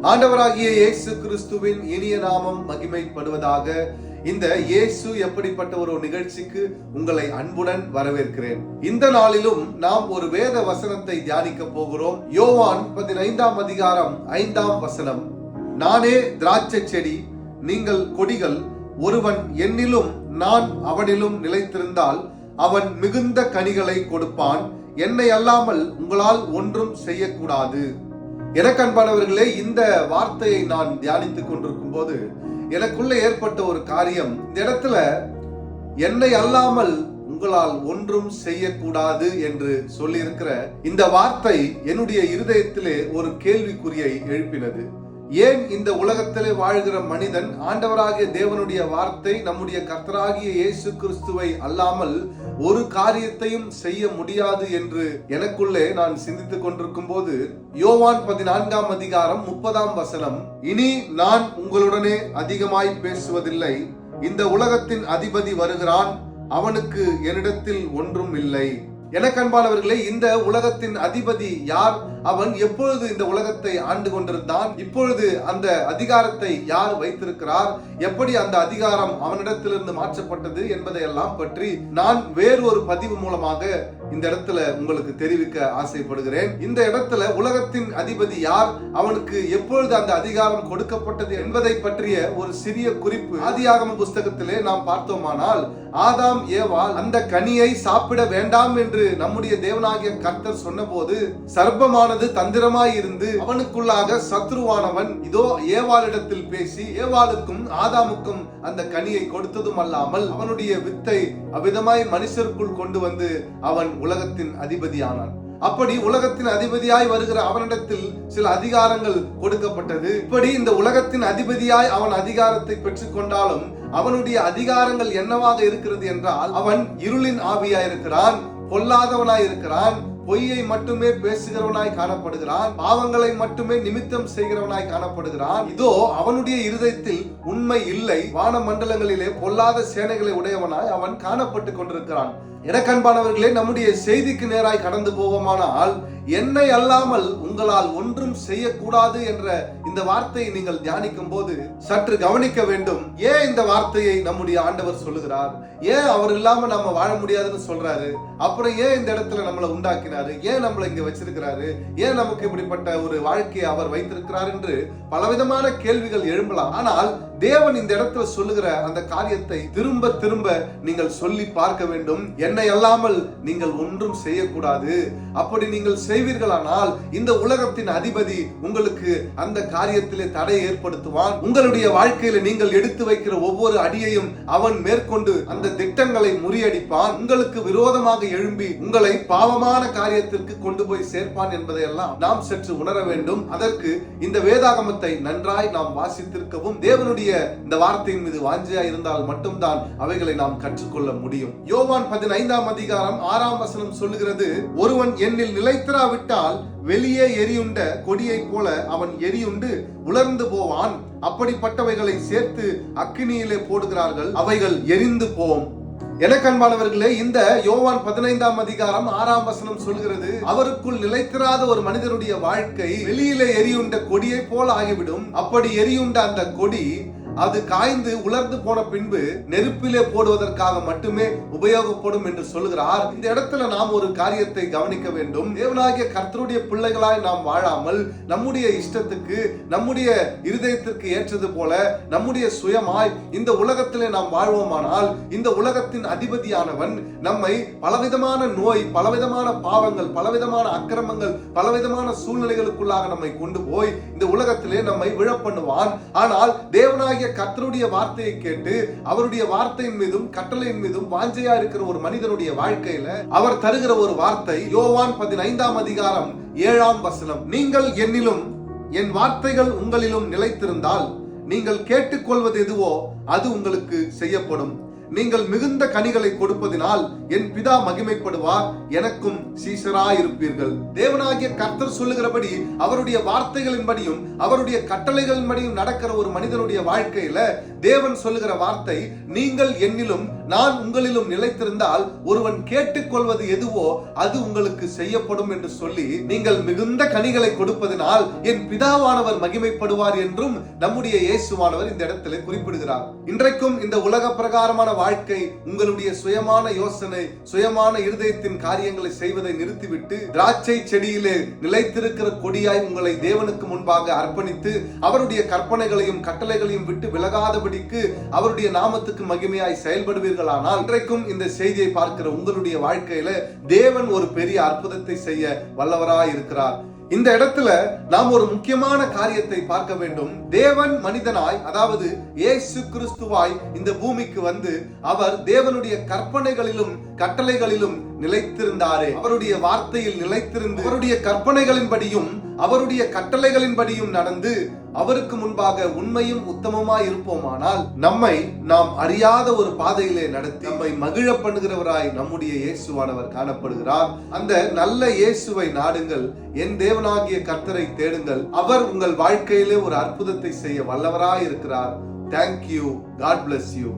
ஆண்டவராகிய இயேசு கிறிஸ்துவின் இனிய நாமம் மகிமைப்படுவதாக. இந்த இயேசு எப்படிப்பட்ட ஒரு நிகழ்ச்சிக்கு உங்களை அன்புடன் வரவேற்கிறேன். இந்த நாளிலும் நாம் ஒரு வேத வசனத்தை தியானிக்க போகிறோம். யோவான் 15ஆம் அதிகாரம் 5ஆம் வசனம். நானே திராட்சை செடி, நீங்கள் கொடிகள். ஒருவன் என்னிலும் நான் அவனிலும் நிலைத்திருந்தால் அவன் மிகுந்த கனிகளை கொடுப்பான். என்னை அல்லாமல் உங்களால் ஒன்றும் செய்யக்கூடாது. எனக்கு அன்பானவர்களே, இந்த வார்த்தையை நான் தியானித்துக் கொண்டிருக்கும் போது எனக்குள்ள ஏற்பட்ட ஒரு காரியம், இந்த இடத்துல என்னை அல்லாமல் உங்களால் ஒன்றும் செய்யக்கூடாது என்று சொல்லியிருக்கிற இந்த வார்த்தை என்னுடைய இருதயத்திலே ஒரு கேள்விக்குறியை எழுப்பினது. ஏன் இந்த உலகத்திலே வாழ்கிற மனிதன் ஆண்டவராகிய தேவனுடைய வார்த்தை, நம்முடைய கர்த்தராகிய இயேசு கிறிஸ்துவை அல்லாமல் ஒரு காரியத்தையும் செய்ய முடியாது என்று எனக்குள்ளே நான் சிந்தித்துக் கொண்டிருக்கும் போது, யோவான் 14ஆம் அதிகாரம் 30ஆம் வசனம், இனி நான் உங்களுடனே அதிகமாய் பேசுவதில்லை, இந்த உலகத்தின் அதிபதி வருகிறான், அவனுக்கு என்னிடத்தில் ஒன்றும் இல்லை. எனக்கு அன்பானவர்களே, இந்த உலகத்தின் அதிபதி யார்? அவன் எப்பொழுது இந்த உலகத்தை ஆண்டு கொண்டிருந்தான்? இப்பொழுது அந்த அதிகாரத்தை யார் வைத்திருக்கிறார்? எப்படி அந்த அதிகாரம் அவனிடத்திலிருந்து மாற்றப்பட்டது என்பதை எல்லாம் பற்றி நான் வேறு ஒரு பதிவு மூலமாக இந்த இடத்துல உங்களுக்கு தெரிவிக்க ஆசைப்படுகிறேன். இந்த இடத்துல உலகத்தின் அதிபதி யார், அவனுக்கு எப்பொழுது அந்த அதிகாரம் கொடுக்கப்பட்டது என்பதை பற்றிய ஒரு சிறிய குறிப்பு ஆதியாகம புஸ்தகத்திலே நாம் பார்த்தோமானால், ஆதாம் ஏவாள் அந்த கனியை சாப்பிட வேண்டாம் என்று நம்முடைய தேவனாகிய கர்த்தர் சொன்னபோது, சர்ப்பமானது தந்திரமாய் இருந்து அவனுக்குள்ளாக சத்ருவானவன் இதோ ஏவாளிடத்தில் பேசி ஏவாளுக்கும் ஆதாமுக்கும் அந்த கனியை கொடுத்ததும் அல்லாமல் அவனுடைய வித்தை அவ்விதமாய் மனுஷருக்குள் கொண்டு வந்து அவன் உலகத்தின் அதிபதியானான். அப்படி உலகத்தின் அதிபதியாய் வருகிற அவனிடத்தில் சில அதிகாரங்கள் கொடுக்கப்பட்டது. இப்படி இந்த உலகத்தின் அதிபதியாய் அவன் அதிகாரத்தை பெற்றுக் கொண்டாலும் அவனுடைய அதிகாரங்கள் என்னவாக இருக்கிறது என்றால், அவன் இருளின் ஆவியாய் இருக்கிறான், பொல்லாதவனாய் இருக்கிறான், பொய்யை மட்டுமே பேசுகிறவனாய் காணப்படுகிறான், பாவங்களை மட்டுமே நிமித்தம் செய்கிறவனாய் காணப்படுகிறான். இதோ அவனுடைய இருதயத்தில் உண்மை இல்லை. வான மண்டலங்களிலே பொல்லாத சேனைகளை உடையவனாய் அவன் காணப்பட்டு கொண்டிருக்கிறான். எனக்கு அன்பானவர்களே, நம்முடைய செய்திக்கு நேராய் கடந்து போவோமானால், என்னை அல்லாமல் உங்களால் ஒன்றும் செய்யக்கூடாது என்ற இந்த வார்த்தையை நீங்கள் தியானிக்கும் போது சற்று கவனிக்க வேண்டும். ஏன் இந்த வார்த்தையை நம்முடைய ஆண்டவர் சொல்லுகிறார்? ஏன் அவர் இல்லாம நம்ம வாழ முடியாதுன்னு சொல்றாரு? அப்புறம் ஏன் இந்த இடத்துல நம்மளை உண்டாக்கினாரு? ஏன் நம்மளை இங்க வச்சிருக்கிறாரு? ஏன் நமக்கு இப்படிப்பட்ட ஒரு வாழ்க்கையை அவர் வைத்திருக்கிறார் என்று பலவிதமான கேள்விகள் எழும்பலாம். ஆனால் தேவன் இந்த இடத்துல சொல்லுகிற அந்த காரியத்தை திரும்ப திரும்ப நீங்கள் சொல்லி பார்க்க வேண்டும். என்னை அல்லாமல் நீங்கள் ஒன்றும் செய்யக்கூடாது. அப்படி நீங்கள் செய்வீர்களானால் இந்த உலகத்தின் அதிபதி உங்களுக்கு அந்த காரியத்திலே தடை ஏற்படுத்துவான். உங்களுடைய வாழ்க்கையில நீங்கள் எடுத்து வைக்கிற ஒவ்வொரு அடியையும் அவன் மேற்கொண்டு அந்த திட்டங்களை முறியடிப்பான். உங்களுக்கு விரோதமாக எழும்பி உங்களை பாவமான காரியத்திற்கு கொண்டு போய் சேர்ப்பான் என்பதையெல்லாம் நாம் சற்று உணர வேண்டும். அதற்கு இந்த வேதாகமத்தை நன்றாய் நாம் வாசித்திருக்கவும் தேவனுடைய இந்த வார்த்தையின் மீது வாஞ்சையா இருந்தால் மட்டும்தான் அவைகளை நாம் கற்றுக்கொள்ள முடியும். யோவான் 15ஆம் அதிகாரம் 6ஆம் வசனம் சொல்லுகிறது, ஒருவன் என்னில் நிலைத்திராவிட்டால் வெளியே எரியுண்ட கொடியை போல அவன் எரியுண்டு உலர்ந்து போவான். அப்படிப்பட்டவைகளை சேர்த்து அக்கினியிலே போடுகிறார்கள், அவைகள் எரிந்து போம். எனக்கு அன்பானவர்களே, இந்த யோவான் 15ஆம் அதிகாரம் 6ஆம் வசனம் சொல்கிறது, அவருக்குள் நிலைத்திராத ஒரு மனிதனுடைய வாழ்க்கை வெளியிலே எரியுண்ட கொடியை போல ஆகிவிடும். அப்படி எரியுண்ட அந்த கொடி அது காய்ந்து உலர்ந்து போன பின்பு நெருப்பிலே போடுவதற்காக மட்டுமே உபயோகப்படும் என்று சொல்கிறார். இந்த இடத்துல நாம் ஒரு காரியத்தை கவனிக்க வேண்டும். தேவனாகிய கர்த்தருடைய பிள்ளைகளாய் நாம் வாழாமல் நம்முடைய இஷ்டத்துக்கு, நம்முடைய இருதயத்திற்கு ஏற்றது போல நம்முடைய சுயமாய் இந்த உலகத்திலே நாம் வாழ்வோமானால், இந்த உலகத்தின் அதிபதியானவன் நம்மை பலவிதமான நோய், பலவிதமான பாவங்கள், பலவிதமான அக்கிரமங்கள், பலவிதமான சூழ்நிலைகளுக்குள்ளாக நம்மை கொண்டு போய் இந்த உலகத்திலே நம்மை விழப்பண்ணுவான். ஆனால் தேவனாகிய கர்த்தருடைய வார்த்தையை கேட்டு அவருடைய வார்த்தையின் மீதும் கட்டளையின் மீதும் வாஞ்சையா இருக்கிற ஒரு மனிதனுடைய வாழ்க்கையில அவர் தருகிற ஒரு வார்த்தை, யோவான் 15ஆம் அதிகாரம் 7ஆம் வசனம், நீங்கள் என்னிலும் என் வார்த்தைகள் உங்களிலும் நிலைத்திருந்தால் நீங்கள் கேட்டுக்கொள்வது எதுவோ அது உங்களுக்கு செய்யப்படும். நீங்கள் மிகுந்த கனிகளை கொடுப்பதினால் என் பிதா மகிமைப்படுவார், எனக்கும் சீசராயிருப்பீர்கள். தேவனாகிய கர்த்தர் சொல்லுகிறபடி அவருடைய வார்த்தைகளின்படியும் அவருடைய கட்டளைகளின்படியும் நடக்கிற ஒரு மனிதனுடைய வாழ்க்கையில தேவன் சொல்லுகிற வார்த்தை, நீங்கள் என்னிலும் நான் உங்களிலும் நிலைத்திருந்தால் ஒருவன் கேட்டுக்கொள்வது எதுவோ அது உங்களுக்கு செய்யப்படும் என்று சொல்லி, நீங்கள் மிகுந்த கனிகளை கொடுப்பதனால் என் பிதாவானவர் மகிமைப்படுவார் என்றும் நம்முடைய இயேசுவானவர் இந்த இடத்திலே குறிப்பிடுகிறார். இன்றைக்கும் இந்த உலக பிரகாரமான வாழ்க்கை, உங்களுடைய சுயமான யோசனை, சுயமான இருதயத்தின் காரியங்களை செய்வதை நிறுத்திவிட்டு திராட்சை செடியிலே நிலைத்திருக்கிற கொடியாய் உங்களை தேவனுக்கு முன்பாக அர்ப்பணித்து அவருடைய கற்பனைகளையும் கட்டளைகளையும் விட்டு விலகாதபடிக்கு அவருடைய நாமத்துக்கு மகிமையாய் செயல்படுவீர்களானால், இன்றைக்கும் இந்த செய்தியை பார்க்கிற உங்களுடைய வாழ்க்கையில தேவன் ஒரு பெரிய அற்புதத்தை செய்ய வல்லவராய் இருக்கிறார். இந்த இடத்துல நாம் ஒரு முக்கியமான காரியத்தை பார்க்க வேண்டும். தேவன் மனிதனாய், அதாவது இயேசு கிறிஸ்துவாய் இந்த பூமிக்கு வந்து அவர் தேவனுடைய கற்பனைகளிலும் கட்டளைகளிலும் நிலைத்திருந்தாரே, அவருடைய வார்த்தையில் நிலைத்திருந்து அவருடைய கற்பனைகளின்படியும் அவருடைய கட்டளைகளின்படியும் நடந்து அவருக்கு முன்பாக உண்மையும் உத்தமமாய் இருப்போமானால் நம்மை நாம் அறியாத ஒரு பாதையிலே நடத்தி நம்மை மகிழ பண்ணுகிறவராய் நம்முடைய இயேசுவானவர் காணப்படுகிறார். அந்த நல்ல இயேசுவை நாடுங்கள், என் தேவனாகிய கர்த்தரை தேடுங்கள், அவர் உங்கள் வாழ்க்கையிலே ஒரு அற்புதத்தை செய்ய வல்லவராய் இருக்கிறார். Thank you. God bless you.